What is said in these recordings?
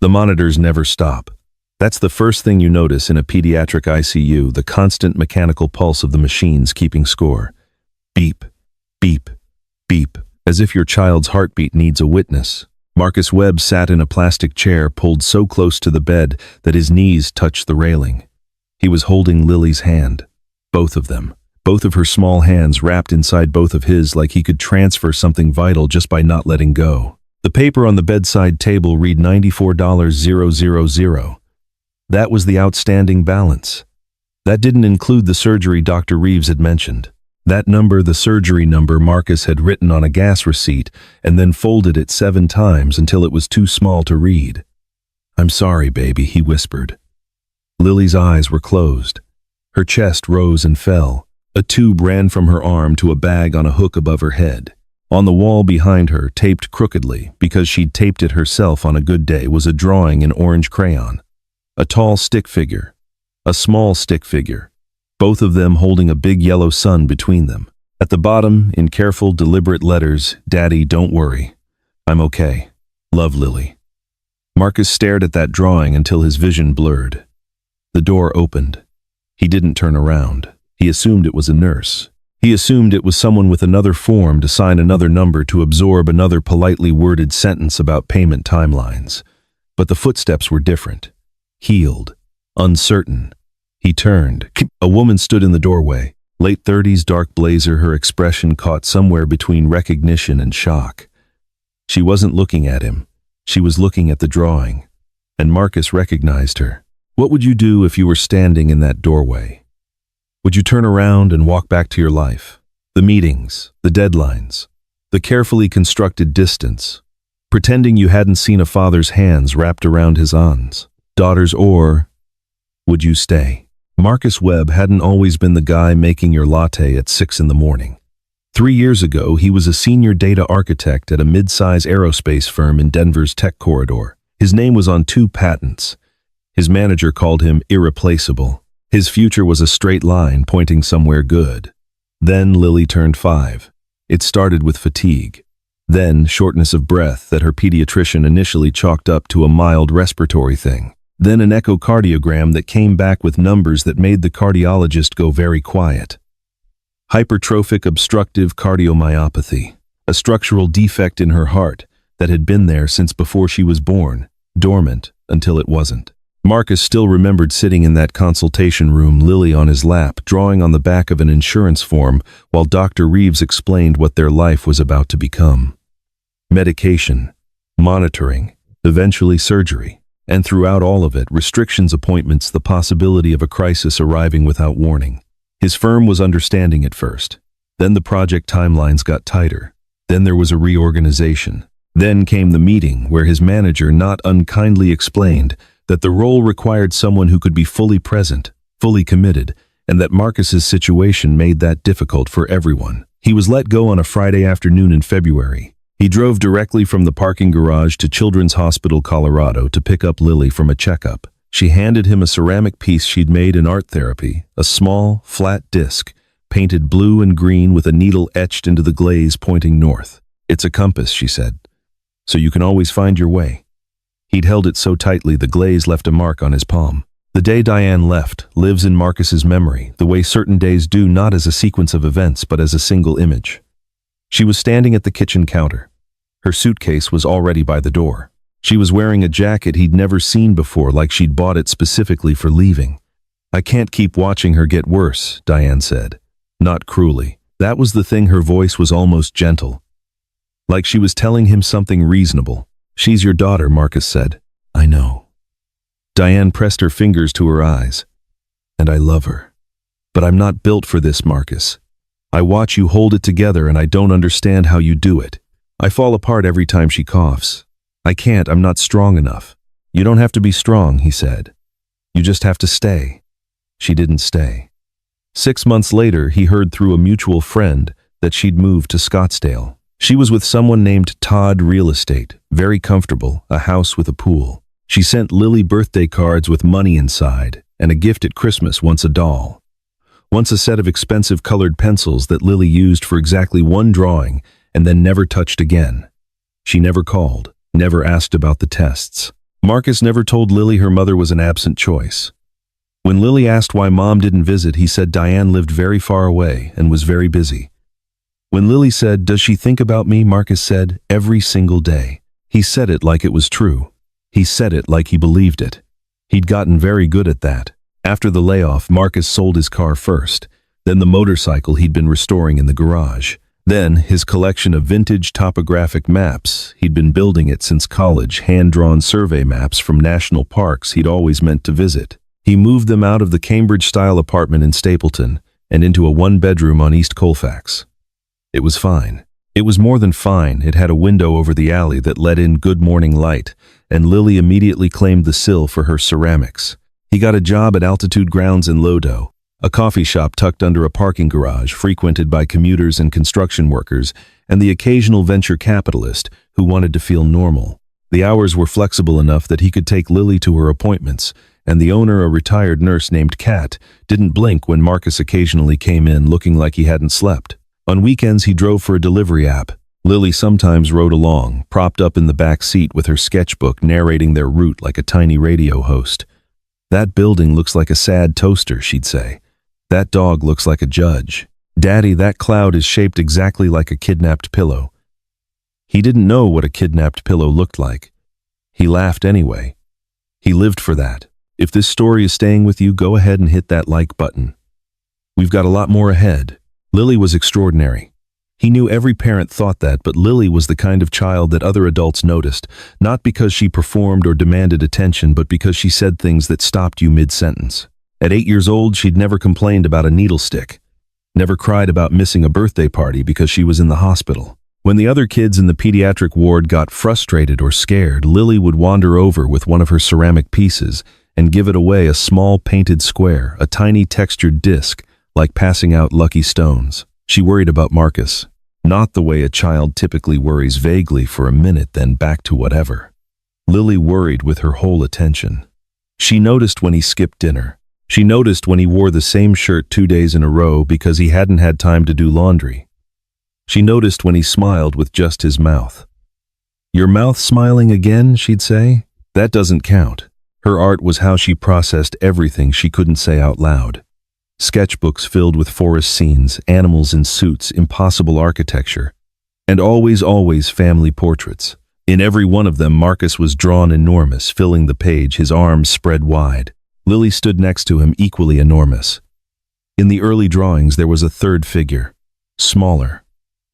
The monitors never stop. That's the first thing you notice in a pediatric ICU, the constant mechanical pulse of the machines keeping score. Beep, beep, beep, as if your child's heartbeat needs a witness. Marcus Webb sat in a plastic chair pulled so close to the bed that his knees touched the railing. He was holding Lily's hand. Both of them. Both of her small hands wrapped inside both of his like he could transfer something vital just by not letting go. The paper on the bedside table read $94,000. That was the outstanding balance. That didn't include the surgery Dr. Reeves had mentioned. That number, the surgery number, Marcus had written on a gas receipt and then folded it 7 times until it was too small to read. "I'm sorry, baby," he whispered. Lily's eyes were closed. Her chest rose and fell. A tube ran from her arm to a bag on a hook above her head. On the wall behind her, taped crookedly, because she'd taped it herself on a good day, was a drawing in orange crayon. A tall stick figure. A small stick figure. Both of them holding a big yellow sun between them. At the bottom, in careful, deliberate letters, "Daddy, don't worry. I'm okay. Love, Lily." Marcus stared at that drawing until his vision blurred. The door opened. He didn't turn around. He assumed it was a nurse. He assumed it was someone with another form to sign another number to absorb another politely worded sentence about payment timelines. But the footsteps were different. Healed. Uncertain. He turned. A woman stood in the doorway. Late 30s, dark blazer, her expression caught somewhere between recognition and shock. She wasn't looking at him. She was looking at the drawing. And Marcus recognized her. What would you do if you were standing in that doorway? Would you turn around and walk back to your life? The meetings, the deadlines, the carefully constructed distance, pretending you hadn't seen a father's hands wrapped around his aunt's, daughter's, or would you stay? Marcus Webb hadn't always been the guy making your latte at 6 in the morning. 3 years ago, he was a senior data architect at a mid-size aerospace firm in Denver's tech corridor. His name was on 2 patents. His manager called him irreplaceable. His future was a straight line pointing somewhere good. Then Lily turned 5. It started with fatigue. Then shortness of breath that her pediatrician initially chalked up to a mild respiratory thing. Then an echocardiogram that came back with numbers that made the cardiologist go very quiet. Hypertrophic obstructive cardiomyopathy, a structural defect in her heart that had been there since before she was born, dormant until it wasn't. Marcus still remembered sitting in that consultation room, Lily on his lap, drawing on the back of an insurance form while Dr. Reeves explained what their life was about to become. Medication, monitoring, eventually surgery, and throughout all of it, restrictions, appointments, the possibility of a crisis arriving without warning. His firm was understanding at first. Then the project timelines got tighter. Then there was a reorganization. Then came the meeting where his manager not unkindly explained that the role required someone who could be fully present, fully committed, and that Marcus's situation made that difficult for everyone. He was let go on a Friday afternoon in February. He drove directly from the parking garage to Children's Hospital, Colorado, to pick up Lily from a checkup. She handed him a ceramic piece she'd made in art therapy, a small, flat disc, painted blue and green with a needle etched into the glaze pointing north. "It's a compass," she said, "so you can always find your way." He'd held it so tightly the glaze left a mark on his palm. The day Diane left lives in Marcus's memory, the way certain days do, not as a sequence of events but as a single image. She was standing at the kitchen counter. Her suitcase was already by the door. She was wearing a jacket he'd never seen before, like she'd bought it specifically for leaving. "I can't keep watching her get worse," Diane said. Not cruelly. That was the thing, her voice was almost gentle. Like she was telling him something reasonable. "She's your daughter," Marcus said. "I know." Diane pressed her fingers to her eyes. "And I love her. But I'm not built for this, Marcus. I watch you hold it together and I don't understand how you do it. I fall apart every time she coughs. I can't, I'm not strong enough." "You don't have to be strong," he said. "You just have to stay." She didn't stay. 6 months later, he heard through a mutual friend that she'd moved to Scottsdale. She was with someone named Todd Real Estate, very comfortable, a house with a pool. She sent Lily birthday cards with money inside, and a gift at Christmas, once a doll. Once a set of expensive colored pencils that Lily used for exactly one drawing and then never touched again. She never called, never asked about the tests. Marcus never told Lily her mother was an absent choice. When Lily asked why Mom didn't visit, he said Diane lived very far away and was very busy. When Lily said, "Does she think about me?" Marcus said, "Every single day." He said it like it was true. He said it like he believed it. He'd gotten very good at that. After the layoff, Marcus sold his car first, then the motorcycle he'd been restoring in the garage. Then, his collection of vintage topographic maps. He'd been building it since college, hand-drawn survey maps from national parks he'd always meant to visit. He moved them out of the Cambridge-style apartment in Stapleton and into a one-bedroom on East Colfax. It was fine. It was more than fine. It had a window over the alley that let in good morning light, and Lily immediately claimed the sill for her ceramics. He got a job at Altitude Grounds in Lodo, a coffee shop tucked under a parking garage frequented by commuters and construction workers and the occasional venture capitalist who wanted to feel normal. The hours were flexible enough that he could take Lily to her appointments, and the owner, a retired nurse named Kat, didn't blink when Marcus occasionally came in looking like he hadn't slept. On weekends he drove for a delivery app. Lily sometimes rode along, propped up in the back seat with her sketchbook narrating their route like a tiny radio host. "That building looks like a sad toaster," she'd say. "That dog looks like a judge. Daddy, that cloud is shaped exactly like a kidnapped pillow." He didn't know what a kidnapped pillow looked like. He laughed anyway. He lived for that. If this story is staying with you, go ahead and hit that like button. We've got a lot more ahead. Lily was extraordinary. He knew every parent thought that, but Lily was the kind of child that other adults noticed, not because she performed or demanded attention, but because she said things that stopped you mid-sentence. At 8 years old, she'd never complained about a needle stick, never cried about missing a birthday party because she was in the hospital. When the other kids in the pediatric ward got frustrated or scared, Lily would wander over with one of her ceramic pieces and give it away, a small painted square, a tiny textured disc, like passing out lucky stones. She worried about Marcus, not the way a child typically worries, vaguely for a minute, then back to whatever. Lily worried with her whole attention. She noticed when he skipped dinner. She noticed when he wore the same shirt 2 days in a row because he hadn't had time to do laundry. She noticed when he smiled with just his mouth. "Your mouth smiling again," she'd say. That doesn't count. Her art was how she processed everything she couldn't say out loud. Sketchbooks filled with forest scenes, animals in suits, impossible architecture, and always family portraits. In every one of them, Marcus was drawn enormous, filling the page, his arms spread wide. Lily stood next to him, equally enormous. In the early drawings, there was a third figure, smaller,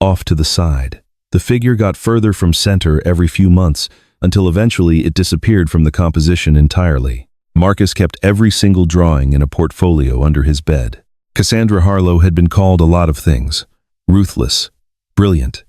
off to the side. The figure got further from center every few months, until eventually it disappeared from the composition entirely. Marcus kept every single drawing in a portfolio under his bed. Cassandra Harlow had been called a lot of things: ruthless, brilliant,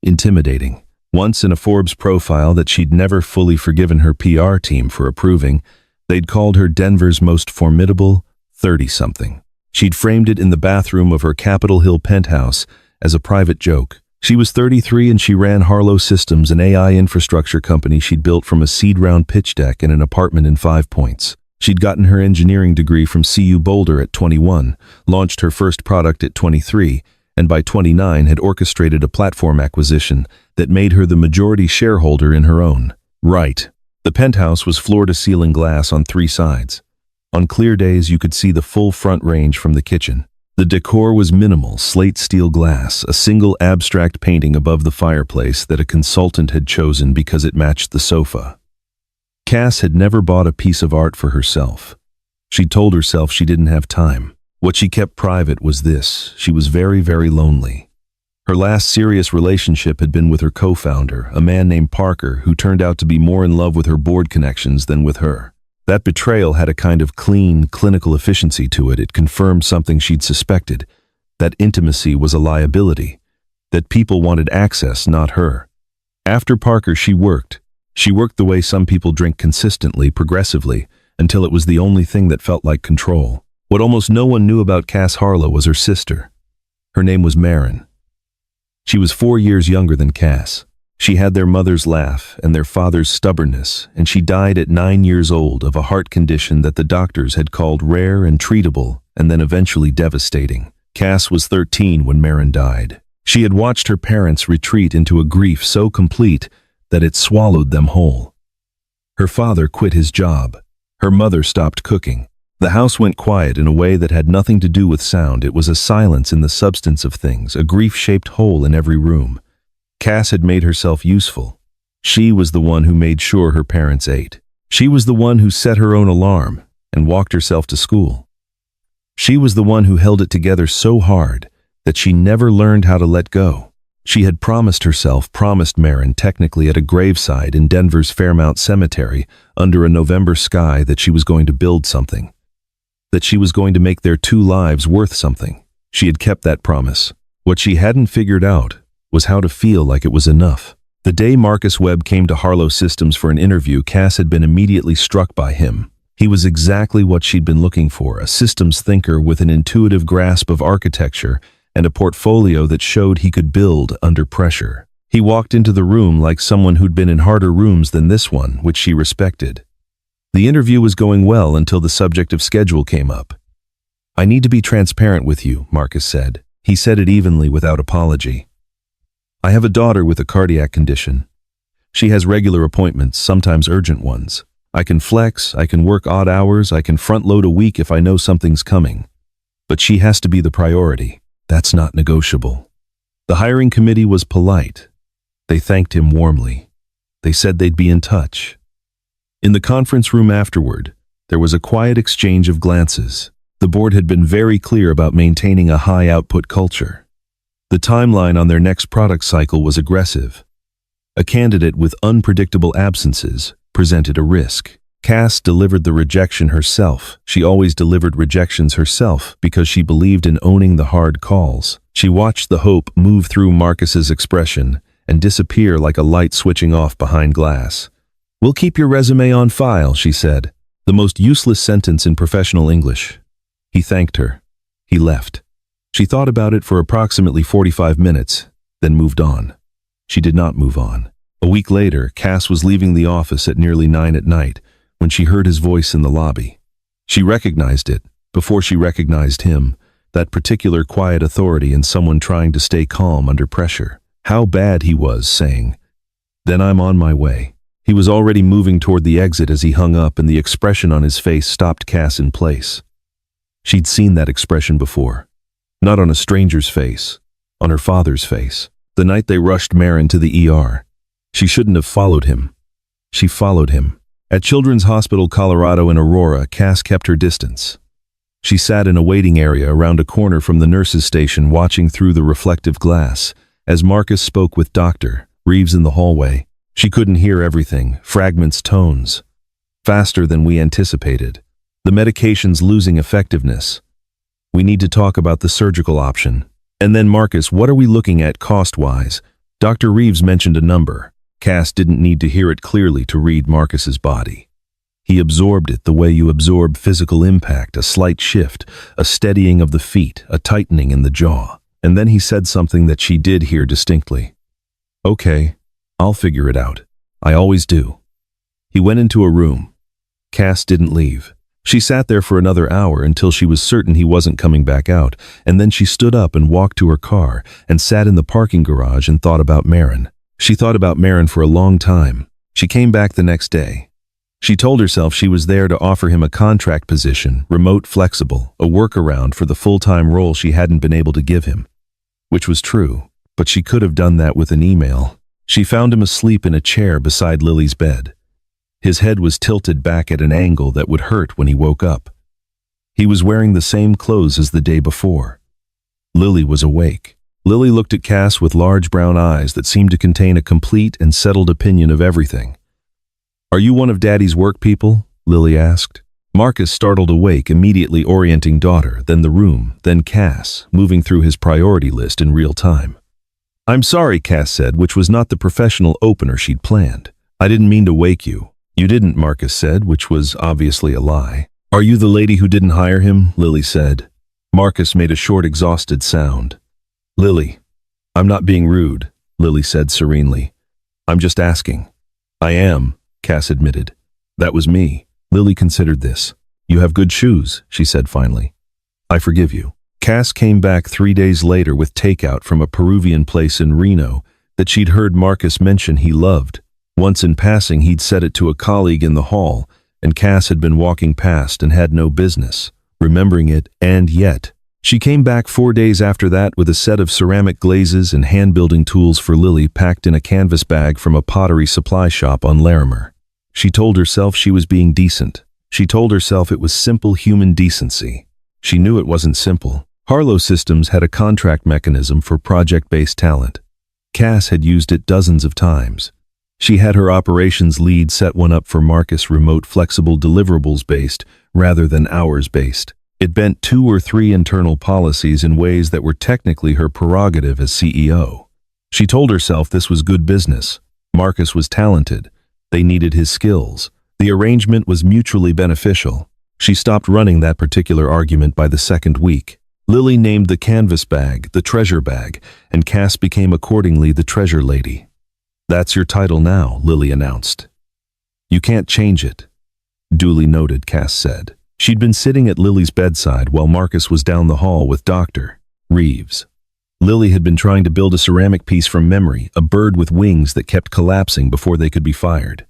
intimidating. Once, in a Forbes profile that she'd never fully forgiven her PR team for approving, they'd called her Denver's most formidable 30-something. She'd framed it in the bathroom of her Capitol Hill penthouse as a private joke. She was 33 and she ran Harlow Systems, an AI infrastructure company she'd built from a seed round pitch deck in an apartment in 5 Points. She'd gotten her engineering degree from CU Boulder at 21, launched her first product at 23, and by 29 had orchestrated a platform acquisition that made her the majority shareholder in her own right. The penthouse was floor-to-ceiling glass on 3 sides. On clear days, you could see the full front range from the kitchen. The decor was minimal, slate steel glass, a single abstract painting above the fireplace that a consultant had chosen because it matched the sofa. Cass had never bought a piece of art for herself. She told herself she didn't have time. What she kept private was this: she was very lonely. Her last serious relationship had been with her co-founder, a man named Parker, who turned out to be more in love with her board connections than with her. That betrayal had a kind of clean, clinical efficiency to it. It confirmed something she'd suspected, that intimacy was a liability, that people wanted access, not her. After Parker, she worked. She worked the way some people drink, consistently, progressively, until it was the only thing that felt like control. What almost no one knew about Cass Harlow was her sister. Her name was Marin. She was 4 years younger than Cass. She had their mother's laugh and their father's stubbornness, and she died at 9 years old of a heart condition that the doctors had called rare and treatable, and then eventually devastating. Cass was 13 when Marin died. She had watched her parents retreat into a grief so complete that it swallowed them whole. Her father quit his job. Her mother stopped cooking. The house went quiet in a way that had nothing to do with sound. It was a silence in the substance of things, a grief-shaped hole in every room. Cass had made herself useful. She was the one who made sure her parents ate. She was the one who set her own alarm and walked herself to school. She was the one who held it together so hard that she never learned how to let go. She had promised Maren technically at a graveside in Denver's Fairmount Cemetery under a November sky that she was going to build something, that she was going to make their two lives worth something. She had kept that promise. What she hadn't figured out was how to feel like it was enough. The day Marcus Webb came to Harlow Systems for an interview, Cass had been immediately struck by him. He was exactly what she'd been looking for, a systems thinker with an intuitive grasp of architecture and a portfolio that showed he could build under pressure. He walked into the room like someone who'd been in harder rooms than this one, which she respected. The interview was going well until the subject of schedule came up. "I need to be transparent with you," Marcus said. He said it evenly without apology. "I have a daughter with a cardiac condition. She has regular appointments, sometimes urgent ones. I can flex, I can work odd hours, I can front load a week if I know something's coming. But she has to be the priority. That's not negotiable." The hiring committee was polite. They thanked him warmly. They said they'd be in touch. In the conference room afterward, there was a quiet exchange of glances. The board had been very clear about maintaining a high-output culture. The timeline on their next product cycle was aggressive. A candidate with unpredictable absences presented a risk. Cass delivered the rejection herself. She always delivered rejections herself because she believed in owning the hard calls. She watched the hope move through Marcus's expression and disappear like a light switching off behind glass. "We'll keep your resume on file," she said, the most useless sentence in professional English. He thanked her. He left. She thought about it for approximately 45 minutes, then moved on. She did not move on. A week later, Cass was leaving the office at nearly 9 at night when she heard his voice in the lobby. She recognized it, before she recognized him, that particular quiet authority in someone trying to stay calm under pressure. How bad he was, saying, "Then I'm on my way." He was already moving toward the exit as he hung up, and the expression on his face stopped Cass in place. She'd seen that expression before. Not on a stranger's face, on her father's face. The night they rushed Maren to the ER. She shouldn't have followed him. She followed him. At Children's Hospital Colorado in Aurora, Cass kept her distance. She sat in a waiting area around a corner from the nurse's station, watching through the reflective glass as Marcus spoke with Dr. Reeves in the hallway. She couldn't hear everything, fragments, tones. "Faster than we anticipated. The medication's losing effectiveness. We need to talk about the surgical option. And then, Marcus, what are we looking at cost-wise?" Dr. Reeves mentioned a number. Cass didn't need to hear it clearly to read Marcus's body. He absorbed it the way you absorb physical impact, a slight shift, a steadying of the feet, a tightening in the jaw. And then he said something that she did hear distinctly. "Okay, I'll figure it out. I always do." He went into a room. Cass didn't leave. She sat there for another hour until she was certain he wasn't coming back out, and then she stood up and walked to her car and sat in the parking garage and thought about Maren. She thought about Maren for a long time. She came back the next day. She told herself she was there to offer him a contract position, remote, flexible, a workaround for the full-time role she hadn't been able to give him. Which was true, but she could have done that with an email. She found him asleep in a chair beside Lily's bed. His head was tilted back at an angle that would hurt when he woke up. He was wearing the same clothes as the day before. Lily was awake. Lily looked at Cass with large brown eyes that seemed to contain a complete and settled opinion of everything. "Are you one of Daddy's work people?" Lily asked. Marcus startled awake, immediately orienting daughter, then the room, then Cass, moving through his priority list in real time. "I'm sorry," Cass said, which was not the professional opener she'd planned. "I didn't mean to wake you." "You didn't," Marcus said, which was obviously a lie. "Are you the lady who didn't hire him?" Lily said. Marcus made a short, exhausted sound. "Lily, I'm not being rude," Lily said serenely. "I'm just asking." "I am," Cass admitted. "That was me." Lily considered this. "You have good shoes," she said finally. "I forgive you." Cass came back 3 days later with takeout from a Peruvian place in Reno that she'd heard Marcus mention he loved. Once in passing, he'd said it to a colleague in the hall, and Cass had been walking past and had no business remembering it, and yet. She came back 4 days after that with a set of ceramic glazes and hand-building tools for Lily packed in a canvas bag from a pottery supply shop on Larimer. She told herself she was being decent. She told herself it was simple human decency. She knew it wasn't simple. Harlow Systems had a contract mechanism for project-based talent. Cass had used it dozens of times. She had her operations lead set one up for Marcus, remote, flexible, deliverables-based rather than hours-based. It bent 2 or 3 internal policies in ways that were technically her prerogative as CEO. She told herself this was good business. Marcus was talented. They needed his skills. The arrangement was mutually beneficial. She stopped running that particular argument by the second week. Lily named the canvas bag the treasure bag, and Cass became accordingly the treasure lady. "That's your title now," Lily announced. "You can't change it." "Duly noted," Cass said. She'd been sitting at Lily's bedside while Marcus was down the hall with Dr. Reeves. Lily had been trying to build a ceramic piece from memory, a bird with wings that kept collapsing before they could be fired.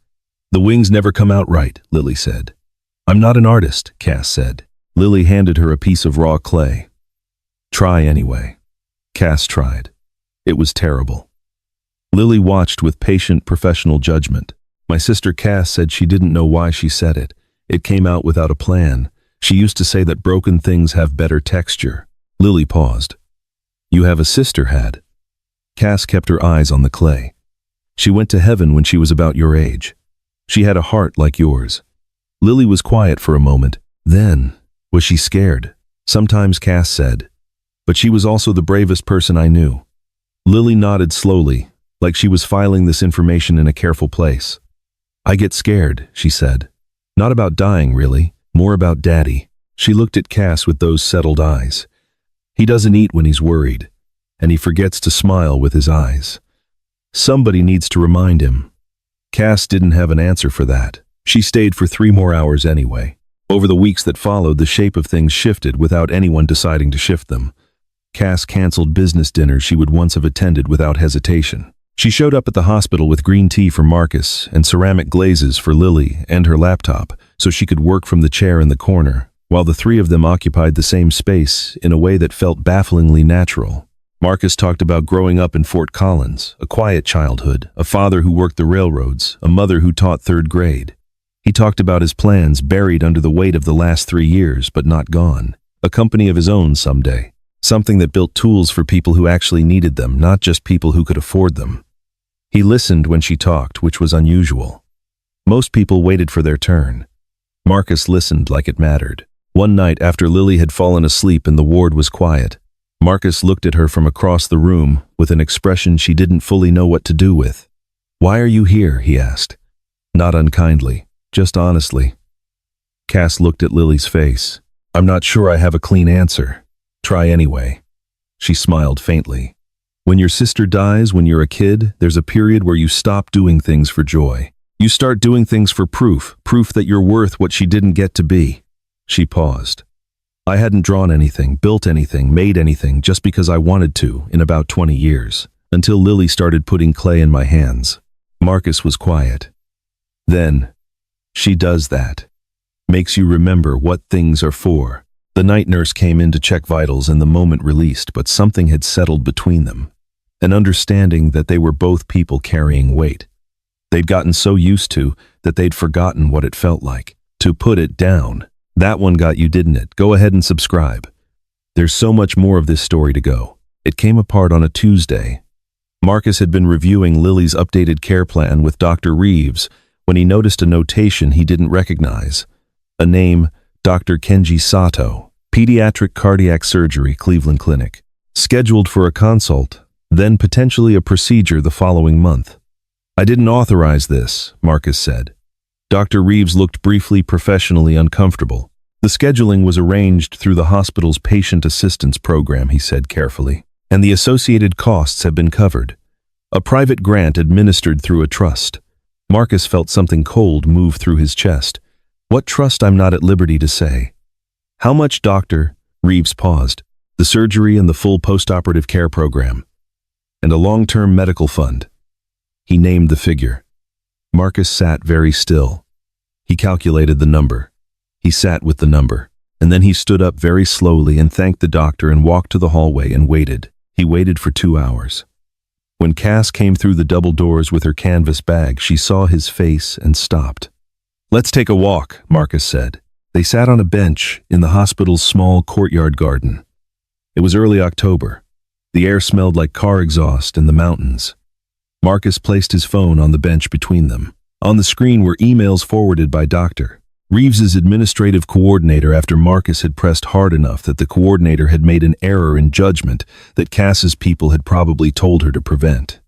"The wings never come out right," Lily said. "I'm not an artist," Cass said. Lily handed her a piece of raw clay. "Try anyway." Cass tried. It was terrible. Lily watched with patient, professional judgment. "My sister Cass said she didn't know why she said it. It came out without a plan. She used to say that broken things have better texture." Lily paused. "You have a sister, had?" Cass kept her eyes on the clay. "She went to heaven when she was about your age. She had a heart like yours." Lily was quiet for a moment. Then, was she scared? Sometimes, Cass said. "But she was also the bravest person I knew." Lily nodded slowly, like she was filing this information in a careful place. "I get scared," she said. "Not about dying, really. More about Daddy." She looked at Cass with those settled eyes. "He doesn't eat when he's worried, and he forgets to smile with his eyes. Somebody needs to remind him." Cass didn't have an answer for that. She stayed for 3 more hours anyway. Over the weeks that followed, the shape of things shifted without anyone deciding to shift them. Cass canceled business dinners she would once have attended without hesitation. She showed up at the hospital with green tea for Marcus and ceramic glazes for Lily and her laptop, so she could work from the chair in the corner, while the 3 of them occupied the same space in a way that felt bafflingly natural. Marcus talked about growing up in Fort Collins, a quiet childhood, a father who worked the railroads, a mother who taught 3rd grade. He talked about his plans buried under the weight of the last 3 years, but not gone. A company of his own someday. Something that built tools for people who actually needed them, not just people who could afford them. He listened when she talked, which was unusual. Most people waited for their turn. Marcus listened like it mattered. One night, after Lily had fallen asleep and the ward was quiet, Marcus looked at her from across the room with an expression she didn't fully know what to do with. "Why are you here?" he asked. Not unkindly, just honestly. Cass looked at Lily's face. "I'm not sure I have a clean answer. Try anyway." She smiled faintly. "When your sister dies when you're a kid, there's a period where you stop doing things for joy. You start doing things for proof that you're worth what she didn't get to be." She paused. "I hadn't drawn anything, built anything, made anything just because I wanted to in about 20 years, until Lily started putting clay in my hands." Marcus was quiet. "Then, she does that. Makes you remember what things are for." The night nurse came in to check vitals and the moment released, but something had settled between them. An understanding that they were both people carrying weight. They'd gotten so used to that they'd forgotten what it felt like to put it down. That one got you, didn't it? Go ahead and subscribe. There's so much more of this story to go. It came apart on a Tuesday. Marcus had been reviewing Lily's updated care plan with Dr. Reeves when he noticed a notation he didn't recognize. A name, Dr. Kenji Sato, Pediatric Cardiac Surgery, Cleveland Clinic. Scheduled for a consult, then potentially a procedure the following month. "I didn't authorize this," Marcus said. Dr. Reeves looked briefly professionally uncomfortable. "The scheduling was arranged through the hospital's patient assistance program," he said carefully, "and the associated costs have been covered. A private grant administered through a trust." Marcus felt something cold move through his chest. "What trust? I'm not at liberty to say." "How much, Doctor?" Reeves paused. "The surgery and the full postoperative care program. And a long-term medical fund." He named the figure. Marcus sat very still. He calculated the number. He sat with the number. And then he stood up very slowly and thanked the doctor and walked to the hallway and waited. He waited for 2 hours. When Cass came through the double doors with her canvas bag, she saw his face and stopped. "Let's take a walk," Marcus said. They sat on a bench in the hospital's small courtyard garden. It was early October. The air smelled like car exhaust and the mountains. Marcus placed his phone on the bench between them. On the screen were emails forwarded by Dr. Reeves's administrative coordinator after Marcus had pressed hard enough that the coordinator had made an error in judgment that Cass's people had probably told her to prevent.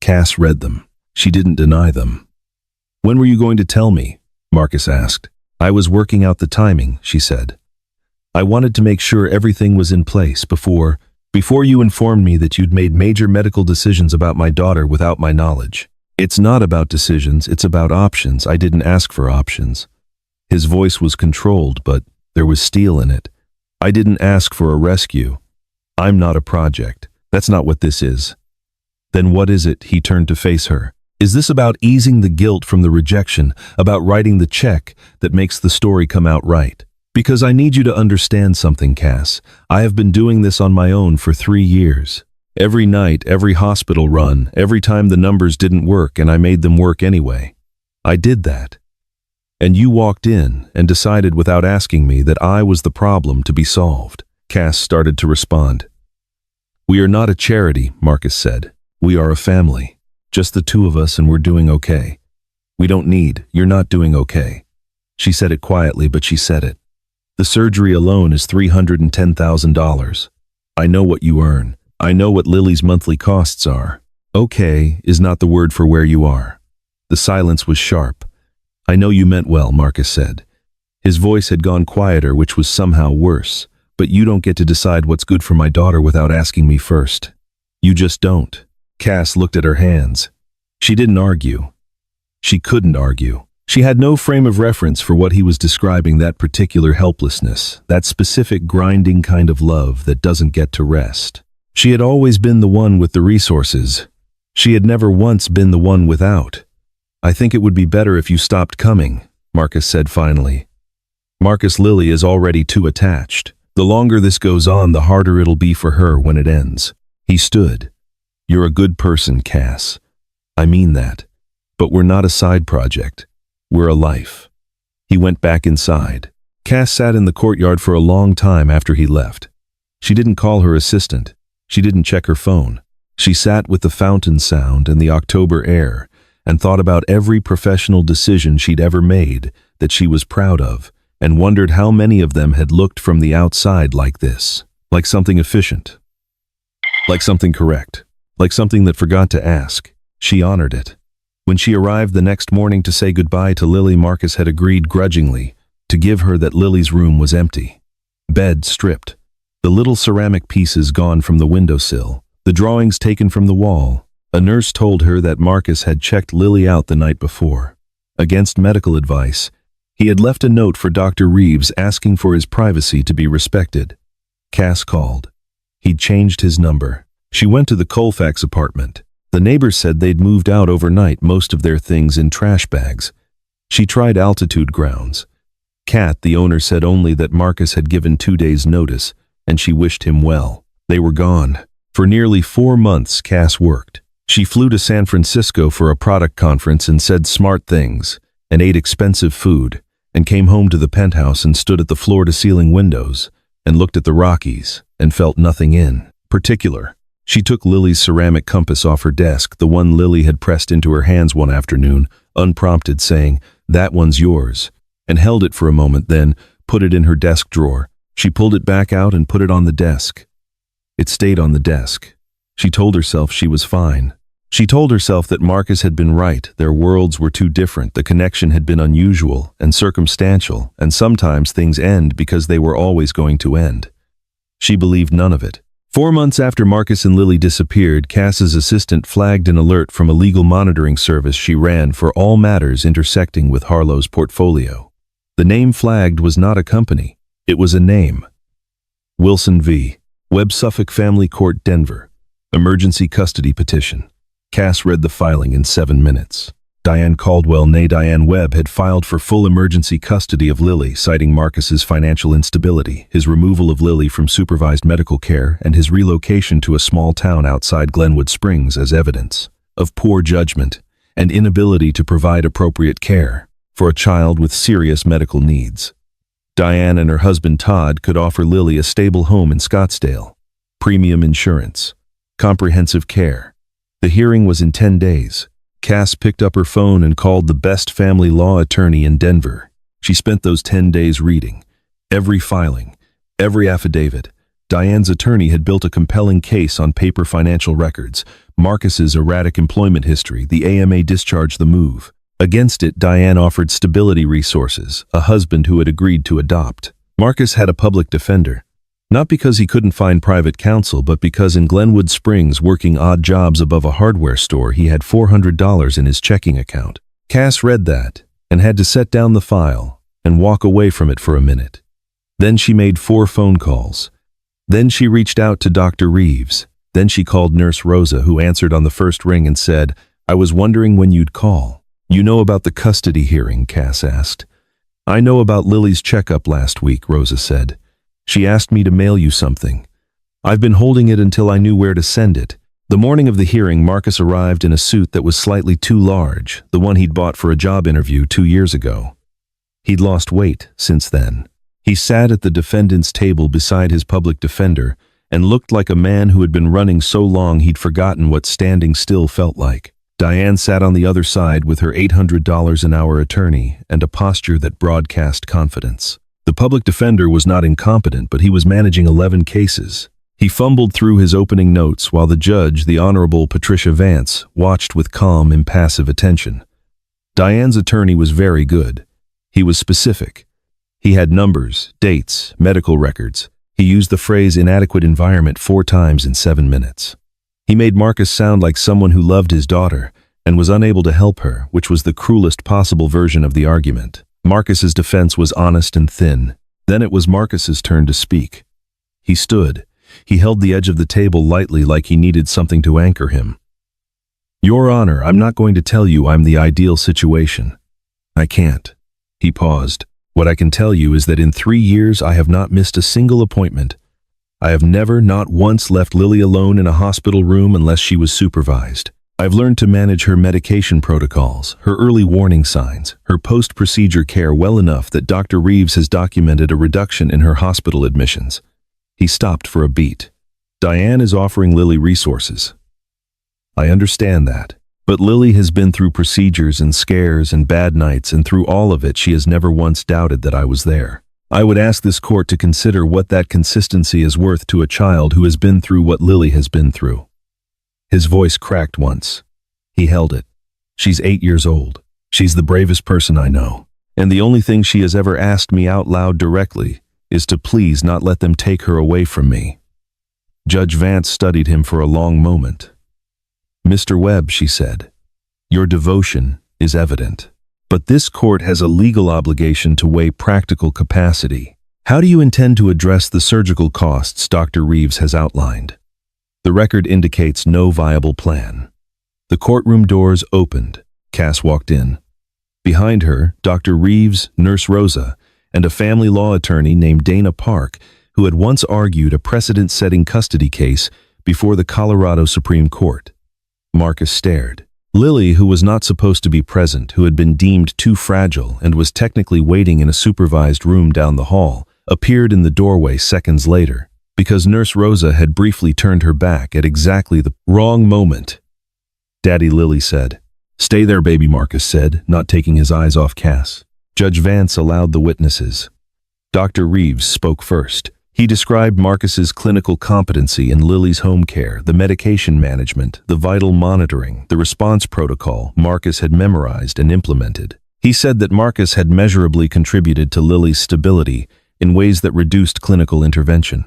Cass read them. She didn't deny them. "When were you going to tell me?" Marcus asked. "I was working out the timing," she said. "I wanted to make sure everything was in place before you informed me that you'd made major medical decisions about my daughter without my knowledge. It's not about decisions, it's about options. I didn't ask for options." His voice was controlled, but there was steel in it. "I didn't ask for a rescue. I'm not a project. That's not what this is." "Then what is it?" He turned to face her. "Is this about easing the guilt from the rejection, about writing the check that makes the story come out right? Because I need you to understand something, Cass. I have been doing this on my own for 3 years. Every night, every hospital run, every time the numbers didn't work and I made them work anyway. I did that. And you walked in and decided without asking me that I was the problem to be solved." Cass started to respond. "We are not a charity," Marcus said. "We are a family. Just the 2 of us, and we're doing okay. We don't need, you're not doing okay." She said it quietly, but she said it. "The surgery alone is $310,000. I know what you earn. I know what Lily's monthly costs are. Okay is not the word for where you are." The silence was sharp. "I know you meant well," Marcus said. His voice had gone quieter, which was somehow worse. "But you don't get to decide what's good for my daughter without asking me first. You just don't." Cass looked at her hands. She didn't argue. She couldn't argue. She had no frame of reference for what he was describing, that particular helplessness, that specific grinding kind of love that doesn't get to rest. She had always been the one with the resources. She had never once been the one without. "I think it would be better if you stopped coming," Marcus said finally. "Marcus, Lily is already too attached. The longer this goes on, the harder it'll be for her when it ends." He stood. "You're a good person, Cass. I mean that. But we're not a side project. We're a life." He went back inside. Cass sat in the courtyard for a long time after he left. She didn't call her assistant. She didn't check her phone. She sat with the fountain sound and the October air and thought about every professional decision she'd ever made that she was proud of, and wondered how many of them had looked from the outside like this, like something efficient, like something correct, like something that forgot to ask. She honored it. When she arrived the next morning to say goodbye to Lily, Marcus had agreed grudgingly to give her that Lily's room was empty. Bed stripped, the little ceramic pieces gone from the windowsill, the drawings taken from the wall. A nurse told her that Marcus had checked Lily out the night before. Against medical advice, he had left a note for Dr. Reeves asking for his privacy to be respected. Cass called. He'd changed his number. She went to the Colfax apartment. The neighbors said they'd moved out overnight, most of their things in trash bags. She tried Altitude Grounds. Kat, the owner, said only that Marcus had given 2 days' notice, and she wished him well. They were gone. For nearly 4 months, Cass worked. She flew to San Francisco for a product conference and said smart things, and ate expensive food, and came home to the penthouse and stood at the floor-to-ceiling windows, and looked at the Rockies, and felt nothing in particular. She took Lily's ceramic compass off her desk, the one Lily had pressed into her hands one afternoon, unprompted, saying, "That one's yours," and held it for a moment, then put it in her desk drawer. She pulled it back out and put it on the desk. It stayed on the desk. She told herself she was fine. She told herself that Marcus had been right. Their worlds were too different. The connection had been unusual and circumstantial, and sometimes things end because they were always going to end. She believed none of it. 4 months after Marcus and Lily disappeared, Cass's assistant flagged an alert from a legal monitoring service she ran for all matters intersecting with Harlow's portfolio. The name flagged was not a company. It was a name. Wilson v. Webb, Suffolk Family Court, Denver. Emergency custody petition. Cass read the filing in 7 minutes. Diane Caldwell, née Diane Webb, had filed for full emergency custody of Lily, citing Marcus's financial instability, his removal of Lily from supervised medical care, and his relocation to a small town outside Glenwood Springs as evidence of poor judgment and inability to provide appropriate care for a child with serious medical needs. Diane and her husband Todd could offer Lily a stable home in Scottsdale, premium insurance, comprehensive care. The hearing was in 10 days. Cass picked up her phone and called the best family law attorney in Denver. She spent those 10 days reading every filing, every affidavit. Diane's attorney had built a compelling case on paper financial records, Marcus's erratic employment history, the AMA discharged the move. Against it, Diane offered stability resources, a husband who had agreed to adopt. Marcus had a public defender. Not because he couldn't find private counsel, but because in Glenwood Springs, working odd jobs above a hardware store, he had $400 in his checking account. Cass read that and had to set down the file and walk away from it for a minute. Then she made 4 phone calls. Then she reached out to Dr. Reeves. Then she called Nurse Rosa, who answered on the first ring and said, "I was wondering when you'd call." "You know about the custody hearing?" Cass asked. "I know about Lily's checkup last week," Rosa said. "She asked me to mail you something. I've been holding it until I knew where to send it." The morning of the hearing, Marcus arrived in a suit that was slightly too large, the one he'd bought for a job interview 2 years ago. He'd lost weight since then. He sat at the defendant's table beside his public defender and looked like a man who had been running so long he'd forgotten what standing still felt like. Diane sat on the other side with her $800 an hour attorney and a posture that broadcast confidence. The public defender was not incompetent, but he was managing 11 cases. He fumbled through his opening notes while the judge, the Honorable Patricia Vance, watched with calm, impassive attention. Diane's attorney was very good. He was specific. He had numbers, dates, medical records. He used the phrase inadequate environment 4 times in 7 minutes. He made Marcus sound like someone who loved his daughter and was unable to help her, which was the cruelest possible version of the argument. Marcus's defense was honest and thin. Then it was Marcus's turn to speak. He stood. He held the edge of the table lightly, like he needed something to anchor him. "Your Honor, I'm not going to tell you I'm the ideal situation. I can't." He paused. "What I can tell you is that in 3 years I have not missed a single appointment. I have never, not once, left Lily alone in a hospital room unless she was supervised. I've learned to manage her medication protocols, her early warning signs, her post-procedure care well enough that Dr. Reeves has documented a reduction in her hospital admissions." He stopped for a beat. "Diane is offering Lily resources. I understand that. But Lily has been through procedures and scares and bad nights, and through all of it she has never once doubted that I was there. I would ask this court to consider what that consistency is worth to a child who has been through what Lily has been through." His voice cracked once. He held it. "She's 8 years old. She's the bravest person I know. And the only thing she has ever asked me out loud directly is to please not let them take her away from me." Judge Vance studied him for a long moment. "Mr. Webb," she said, "your devotion is evident. But this court has a legal obligation to weigh practical capacity. How do you intend to address the surgical costs Dr. Reeves has outlined?" The record indicates no viable plan. The courtroom doors opened. Cass walked in. Behind her, Dr. Reeves, Nurse Rosa, and a family law attorney named Dana Park, who had once argued a precedent-setting custody case before the Colorado Supreme Court. Marcus stared. Lily, who was not supposed to be present, who had been deemed too fragile and was technically waiting in a supervised room down the hall, appeared in the doorway seconds later, because Nurse Rosa had briefly turned her back at exactly the wrong moment. "Daddy," Lily said. "Stay there, baby," Marcus said, not taking his eyes off Cass. Judge Vance allowed the witnesses. Dr. Reeves spoke first. He described Marcus's clinical competency in Lily's home care, the medication management, the vital monitoring, the response protocol Marcus had memorized and implemented. He said that Marcus had measurably contributed to Lily's stability in ways that reduced clinical intervention.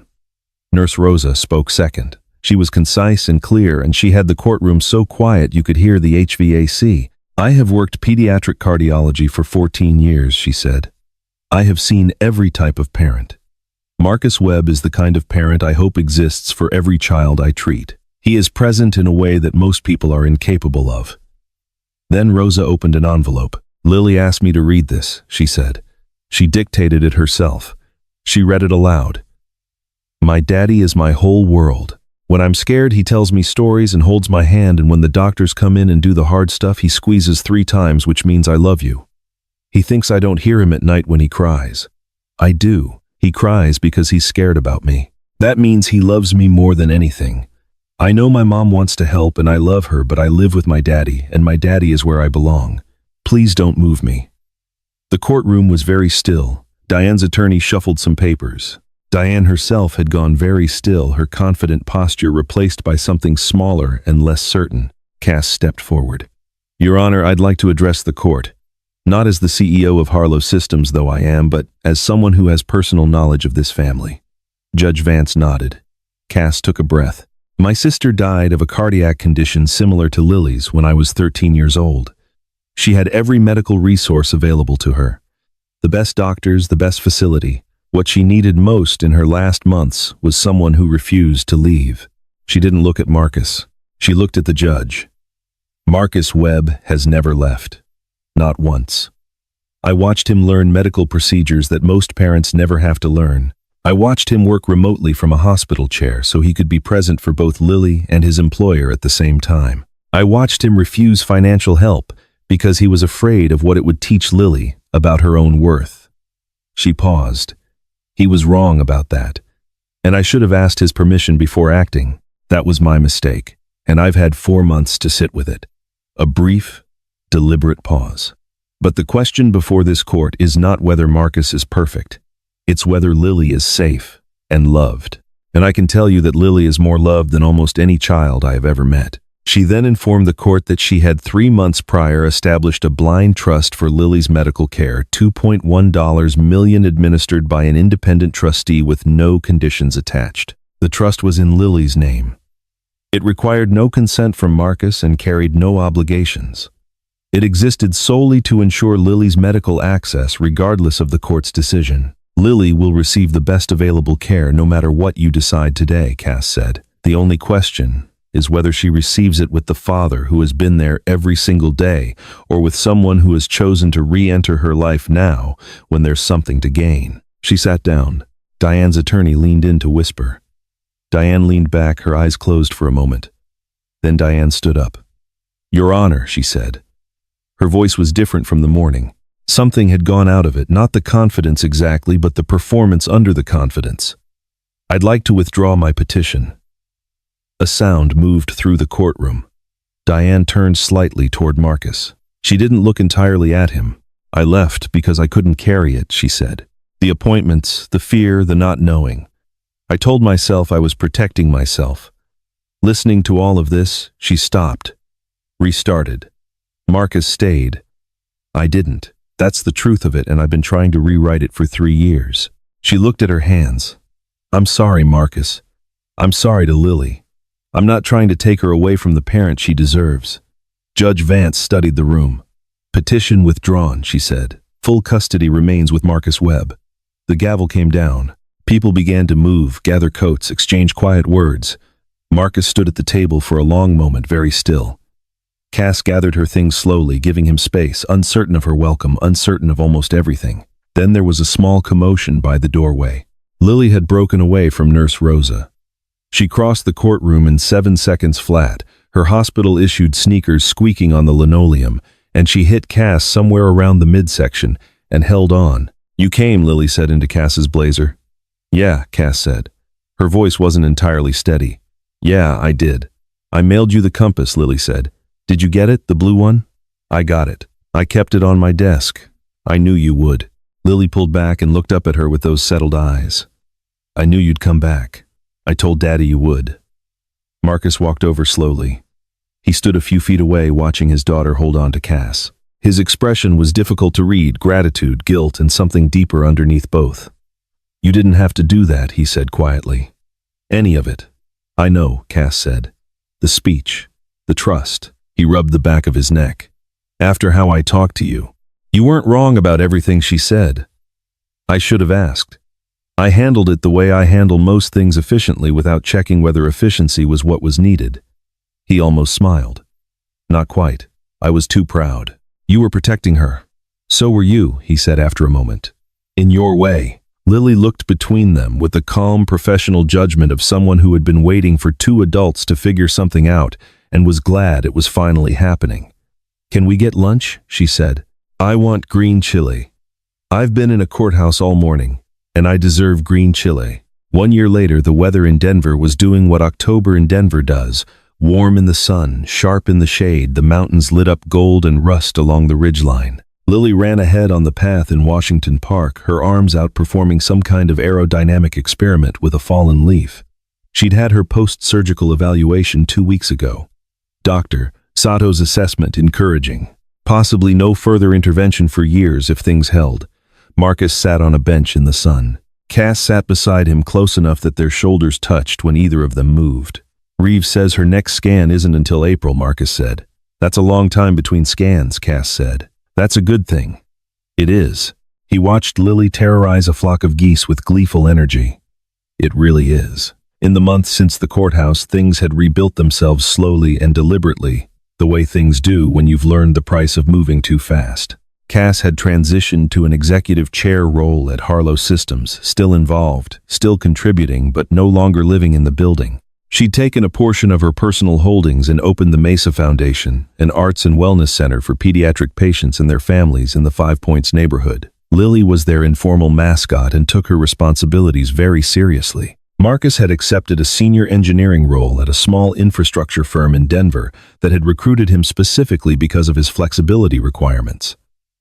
Nurse Rosa spoke second. She was concise and clear, and she had the courtroom so quiet you could hear the HVAC. "I have worked pediatric cardiology for 14 years, she said. "I have seen every type of parent. Marcus Webb is the kind of parent I hope exists for every child I treat. He is present in a way that most people are incapable of." Then Rosa opened an envelope. Lily asked me to read this, she said. She dictated it herself. She read it aloud. My daddy is my whole world. When I'm scared, he tells me stories and holds my hand, and when the doctors come in and do the hard stuff, he squeezes 3 times, which means I love you. He thinks I don't hear him at night when he cries. I do. He cries because he's scared about me. That means he loves me more than anything. I know my mom wants to help and I love her, but I live with my daddy, and my daddy is where I belong. Please don't move me. The courtroom was very still. Diane's attorney shuffled some papers. Diane herself had gone very still, her confident posture replaced by something smaller and less certain. Cass stepped forward. Your Honor, I'd like to address the court. Not as the CEO of Harlow Systems, though I am, but as someone who has personal knowledge of this family. Judge Vance nodded. Cass took a breath. My sister died of a cardiac condition similar to Lily's when I was 13 years old. She had every medical resource available to her. The best doctors, the best facility. What she needed most in her last months was someone who refused to leave. She didn't look at Marcus. She looked at the judge. Marcus Webb has never left. Not once. I watched him learn medical procedures that most parents never have to learn. I watched him work remotely from a hospital chair so he could be present for both Lily and his employer at the same time. I watched him refuse financial help because he was afraid of what it would teach Lily about her own worth. She paused. He was wrong about that, and I should have asked his permission before acting. That was my mistake, and I've had 4 months to sit with it. A brief, deliberate pause. But the question before this court is not whether Marcus is perfect. It's whether Lily is safe and loved. And I can tell you that Lily is more loved than almost any child I have ever met. She then informed the court that she had 3 months prior established a blind trust for Lily's medical care, $2.1 million administered by an independent trustee with no conditions attached. The trust was in Lily's name. It required no consent from Marcus and carried no obligations. It existed solely to ensure Lily's medical access regardless of the court's decision. Lily will receive the best available care no matter what you decide today, Cass said. The only question is whether she receives it with the father who has been there every single day, or with someone who has chosen to re-enter her life now when there's something to gain. She sat down. Diane's attorney leaned in to whisper. Diane leaned back, her eyes closed for a moment. Then Diane stood up. Your Honor, she said. Her voice was different from the morning. Something had gone out of it, not the confidence exactly, but the performance under the confidence. I'd like to withdraw my petition. A sound moved through the courtroom. Diane turned slightly toward Marcus. She didn't look entirely at him. I left because I couldn't carry it, she said. The appointments, the fear, the not knowing. I told myself I was protecting myself. Listening to all of this, she stopped. Restarted. Marcus stayed. I didn't. That's the truth of it, and I've been trying to rewrite it for 3 years. She looked at her hands. I'm sorry, Marcus. I'm sorry to Lily. I'm not trying to take her away from the parent she deserves. Judge Vance studied the room. Petition withdrawn, she said. Full custody remains with Marcus Webb. The gavel came down. People began to move, gather coats, exchange quiet words. Marcus stood at the table for a long moment, very still. Cass gathered her things slowly, giving him space, uncertain of her welcome, uncertain of almost everything. Then there was a small commotion by the doorway. Lily had broken away from Nurse Rosa. She crossed the courtroom in 7 seconds flat, her hospital-issued sneakers squeaking on the linoleum, and she hit Cass somewhere around the midsection and held on. You came, Lily said into Cass's blazer. Yeah, Cass said. Her voice wasn't entirely steady. Yeah, I did. I mailed you the compass, Lily said. Did you get it, the blue one? I got it. I kept it on my desk. I knew you would. Lily pulled back and looked up at her with those settled eyes. I knew you'd come back. I told Daddy you would. Marcus walked over slowly. He stood a few feet away, watching his daughter hold on to Cass. His expression was difficult to read, gratitude, guilt, and something deeper underneath both. You didn't have to do that, he said quietly. Any of it. I know, Cass said. The speech, the trust. He rubbed the back of his neck. After how I talked to you. You weren't wrong about everything she said. I should have asked. I handled it the way I handle most things efficiently without checking whether efficiency was what was needed. He almost smiled. Not quite. I was too proud. You were protecting her. So were you, he said after a moment. In your way. Lily looked between them with the calm professional judgment of someone who had been waiting for two adults to figure something out and was glad it was finally happening. Can we get lunch? She said. I want green chili. I've been in a courthouse all morning, and I deserve green chili. 1 year later, the weather in Denver was doing what October in Denver does. Warm in the sun, sharp in the shade, the mountains lit up gold and rust along the ridgeline. Lily ran ahead on the path in Washington Park, her arms out performing some kind of aerodynamic experiment with a fallen leaf. She'd had her post-surgical evaluation 2 weeks ago. Dr. Sato's assessment encouraging. Possibly no further intervention for years if things held. Marcus sat on a bench in the sun. Cass sat beside him close enough that their shoulders touched when either of them moved. Reeves says her next scan isn't until April, Marcus said. That's a long time between scans, Cass said. That's a good thing. It is. He watched Lily terrorize a flock of geese with gleeful energy. It really is. In the months since the courthouse, things had rebuilt themselves slowly and deliberately, the way things do when you've learned the price of moving too fast. Cass had transitioned to an executive chair role at Harlow Systems, still involved, still contributing, but no longer living in the building. She'd taken a portion of her personal holdings and opened the Mesa Foundation, an arts and wellness center for pediatric patients and their families in the Five Points neighborhood. Lily was their informal mascot and took her responsibilities very seriously. Marcus had accepted a senior engineering role at a small infrastructure firm in Denver that had recruited him specifically because of his flexibility requirements.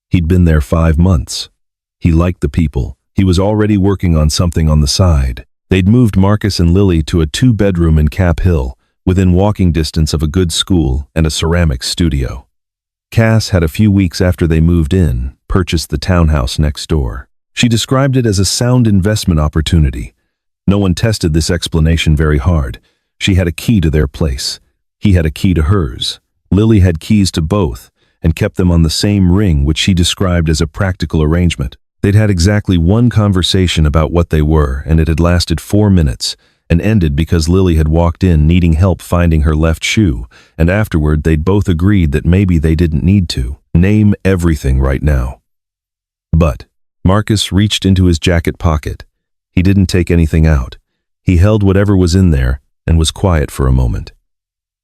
He'd been there 5 months. He liked the people. He was already working on something on the side. They'd moved Marcus and Lily to a 2-bedroom in Cap Hill, within walking distance of a good school and a ceramics studio. Cass had a few weeks after they moved in, purchased the townhouse next door. She described it as a sound investment opportunity. No one tested this explanation very hard. She had a key to their place. He had a key to hers. Lily had keys to both, and kept them on the same ring, which she described as a practical arrangement. They'd had exactly one conversation about what they were, and it had lasted 4 minutes, and ended because Lily had walked in needing help finding her left shoe, and afterward they'd both agreed that maybe they didn't need to name everything right now. But Marcus reached into his jacket pocket. He didn't take anything out. He held whatever was in there and was quiet for a moment.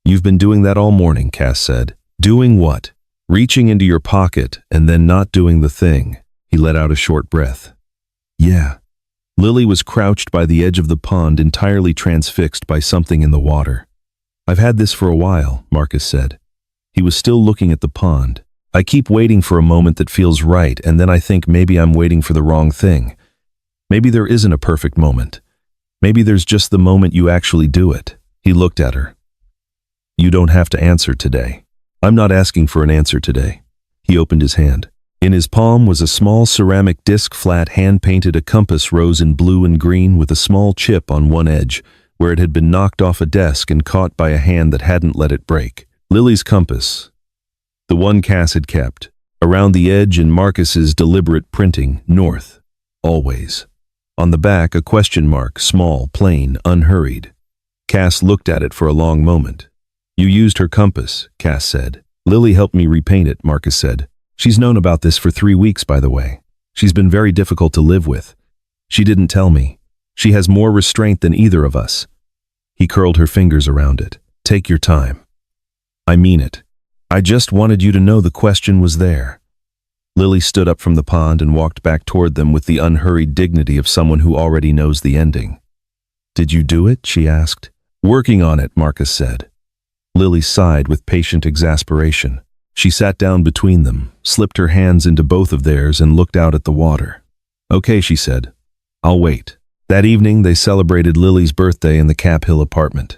You've been doing that all morning, Cass said. Doing what? Reaching into your pocket and then not doing the thing. He let out a short breath. Yeah. Lily was crouched by the edge of the pond, entirely transfixed by something in the water. I've had this for a while, Marcus said. He was still looking at the pond. I keep waiting for a moment that feels right, and then I think maybe I'm waiting for the wrong thing. Maybe there isn't a perfect moment. Maybe there's just the moment you actually do it. He looked at her. You don't have to answer today. I'm not asking for an answer today. He opened his hand. In his palm was a small ceramic disc, flat, hand-painted. A compass rose in blue and green with a small chip on one edge, where it had been knocked off a desk and caught by a hand that hadn't let it break. Lily's compass. The one Cass had kept. Around the edge in Marcus's deliberate printing, north. Always. On the back, a question mark, small, plain, unhurried. Cass looked at it for a long moment. You used her compass, Cass said. Lily helped me repaint it, Marcus said. She's known about this for 3 weeks, by the way. She's been very difficult to live with. She didn't tell me. She has more restraint than either of us. He curled her fingers around it. Take your time. I mean it. I just wanted you to know the question was there. Lily stood up from the pond and walked back toward them with the unhurried dignity of someone who already knows the ending. Did you do it? She asked. Working on it, Marcus said. Lily sighed with patient exasperation. She sat down between them, slipped her hands into both of theirs and looked out at the water. Okay, she said. I'll wait. That evening, they celebrated Lily's birthday in the Cap Hill apartment.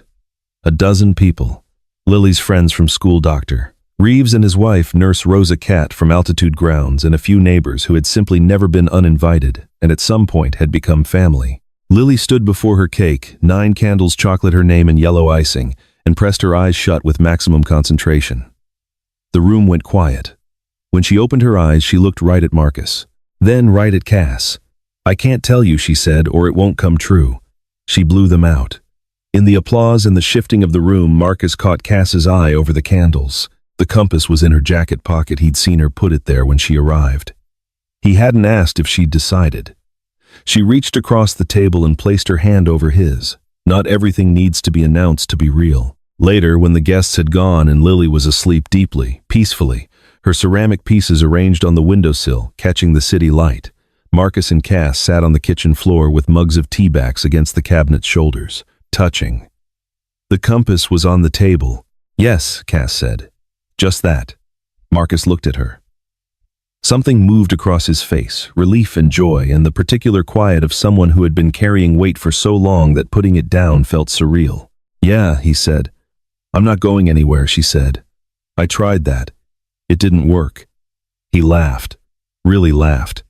12 people. Lily's friends from school, Dr. Reeves and his wife, Nurse Rosa Cat from Altitude Grounds, and a few neighbors who had simply never been uninvited and at some point had become family. Lily stood before her cake, 9 candles, chocolate, her name, and yellow icing, and pressed her eyes shut with maximum concentration. The room went quiet. When she opened her eyes, she looked right at Marcus, then right at Cass. I can't tell you, she said, or it won't come true. She blew them out. In the applause and the shifting of the room, Marcus caught Cass's eye over the candles. The compass was in her jacket pocket. He'd seen her put it there when she arrived. He hadn't asked if she'd decided. She reached across the table and placed her hand over his. Not everything needs to be announced to be real. Later, when the guests had gone and Lily was asleep deeply, peacefully, her ceramic pieces arranged on the windowsill, catching the city light, Marcus and Cass sat on the kitchen floor with mugs of tea backs against the cabinet's shoulders, touching. The compass was on the table. Yes, Cass said. Just that. Marcus looked at her. Something moved across his face, relief and joy, and the particular quiet of someone who had been carrying weight for so long that putting it down felt surreal. Yeah, he said. I'm not going anywhere, she said. I tried that. It didn't work. He laughed. Really laughed.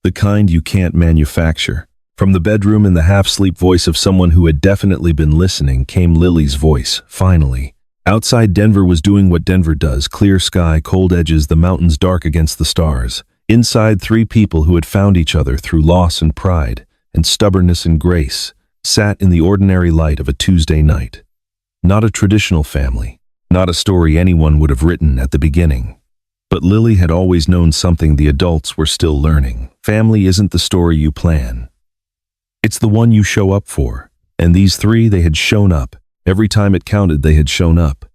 The kind you can't manufacture. From the bedroom, in the half-sleep voice of someone who had definitely been listening, came Lily's voice, finally. Outside, Denver was doing what Denver does, clear sky, cold edges, the mountains dark against the stars. Inside, three people who had found each other through loss and pride, and stubbornness and grace, sat in the ordinary light of a Tuesday night. Not a traditional family, not a story anyone would have written at the beginning. But Lily had always known something the adults were still learning. Family isn't the story you plan. It's the one you show up for. And these three, they had shown up. Every time it counted, they had shown up.